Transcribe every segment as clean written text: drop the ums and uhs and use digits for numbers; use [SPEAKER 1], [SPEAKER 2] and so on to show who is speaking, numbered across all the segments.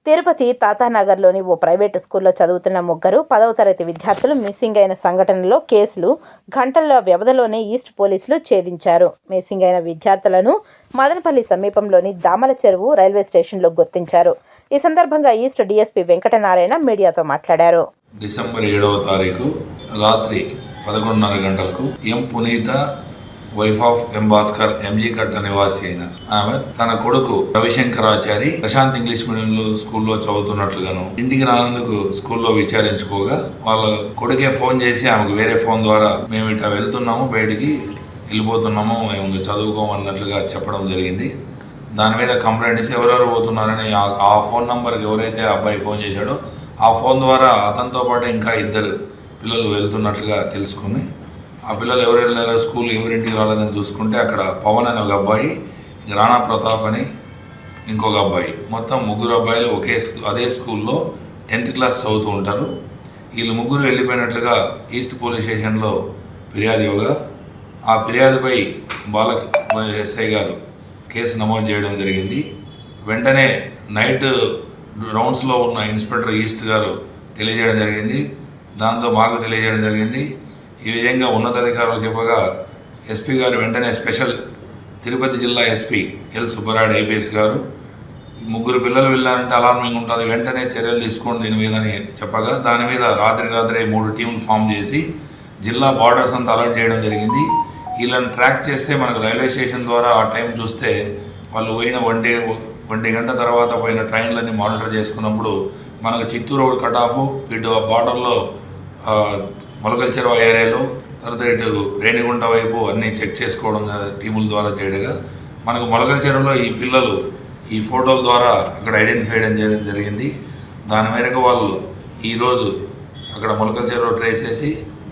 [SPEAKER 1] తిరుపతి తాతానగర్లోని ఓ private స్కూల్లో చదువుతున్న ముగ్గురు 10వ తరగతి విద్యార్థులు మిస్సింగ్ అయిన సంఘటనలో కేసులు గంటల వ్యవధిలోనే ఈస్ట్ పోలీసులు ఛేదించారు. మిస్సింగ్ అయిన విద్యార్థులను మదనపల్లి సమీపంలోని దామల చెరువు రైల్వే స్టేషన్లో గుర్తించారు. ఈ సందర్భంగా ఈస్ట్ డీఎస్పీ వెంకటనారాయణ మీడియాతో మాట్లాడారు.
[SPEAKER 2] డిసెంబర్ 7వ తారీఖు రాత్రి 11:30 గంటలకు ఎం పునీత wife of M Bhaskar MG కట్ట నివాసి అయిన ఆమె తన కొడుకు రవిశంకరాచారి ప్రశాంత్ ఇంగ్లీష్ మీడియం స్కూల్లో చదువుతున్నట్లుగాను ఇంటికి రానందుకు స్కూల్లో విచారించుకోగా వాళ్ళ కొడుకే ఫోన్ చేసి ఆమెకు వేరే ఫోన్ ద్వారా మేము ఇట్లా వెళ్తున్నాము, బయటికి వెళ్ళిపోతున్నాము, మేము చదువుకోమన్నట్లుగా చెప్పడం జరిగింది. దాని మీద కంప్లైంట్ ఇస్తే ఎవరెవరు పోతున్నారని ఆ ఫోన్ నంబర్కి ఎవరైతే ఆ అబ్బాయి ఫోన్ చేశాడో ఆ ఫోన్ ద్వారా అతనితో పాటు ఇంకా 2 పిల్లలు వెళ్తున్నట్లుగా తెలుసుకుని ఆ పిల్లలు ఎవరు వెళ్ళారో స్కూల్ ఎవరింటికి రాలేదని చూసుకుంటే అక్కడ పవన్ అనే ఒక అబ్బాయి, రాణా ప్రతాప్ అని ఇంకొక అబ్బాయి, మొత్తం 3 అబ్బాయిలు అదే స్కూల్లో 10th క్లాస్ చదువుతూ ఉంటారు. వీళ్ళు 3 వెళ్ళిపోయినట్లుగా ఈస్ట్ పోలీస్ స్టేషన్లో ఫిర్యాదు ఇవ్వగా ఆ ఫిర్యాదుపై ఎస్ఐ గారు కేసు నమోదు చేయడం జరిగింది. వెంటనే నైట్ రౌండ్స్లో ఉన్న ఇన్స్పెక్టర్ ఈస్ట్ గారు తెలియజేయడం జరిగింది. దాంతో మాకు తెలియజేయడం జరిగింది. ఈ విధంగా ఉన్నతాధికారులు చెప్పగా ఎస్పీ గారు వెంటనే స్పెషల్ తిరుపతి జిల్లా ఎస్పీ ఎల్ సుబ్బరాయుడు ఐపీఎస్ గారు 3 పిల్లలు వెళ్ళారంటే అలార్మింగ్ ఉంటుంది, వెంటనే చర్యలు తీసుకోండి దీని మీద అని చెప్పగా దాని మీద రాత్రి 3 టీంలు ఫామ్ చేసి జిల్లా బార్డర్స్ అంతా అలర్ట్ చేయడం జరిగింది. వీళ్ళని ట్రాక్ చేస్తే మనకు రైల్వే స్టేషన్ ద్వారా ఆ టైం చూస్తే వాళ్ళు పోయిన 1 గంట తర్వాత పోయిన ట్రైన్లన్నీ మానిటర్ చేసుకున్నప్పుడు మనకు చిత్తూరు రోడ్ కట్ ఆఫ్, ఇటు బార్డర్లో మొలకల చెరువు ఏరియాలో, తర్వాత ఇటు రేణిగుంట వైపు అన్నీ చెక్ చేసుకోవడం టీముల ద్వారా చేయడగా మనకు మొలకల చెరువులో ఈ పిల్లలు ఈ ఫోటోల ద్వారా అక్కడ ఐడెంటిఫై చేయడం జరిగింది. దాని మేరకు వాళ్ళు ఈరోజు అక్కడ మొలకల చెరువు ట్రేస్ చేసి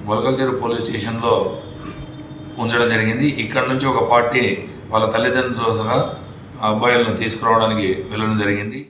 [SPEAKER 2] మొలకల చెరువు పోలీస్ స్టేషన్లో ఉంచడం జరిగింది. ఇక్కడ నుంచి ఒక పార్టీ వాళ్ళ తల్లిదండ్రులతో సహా అబ్బాయిలను తీసుకురావడానికి వెళ్ళడం జరిగింది.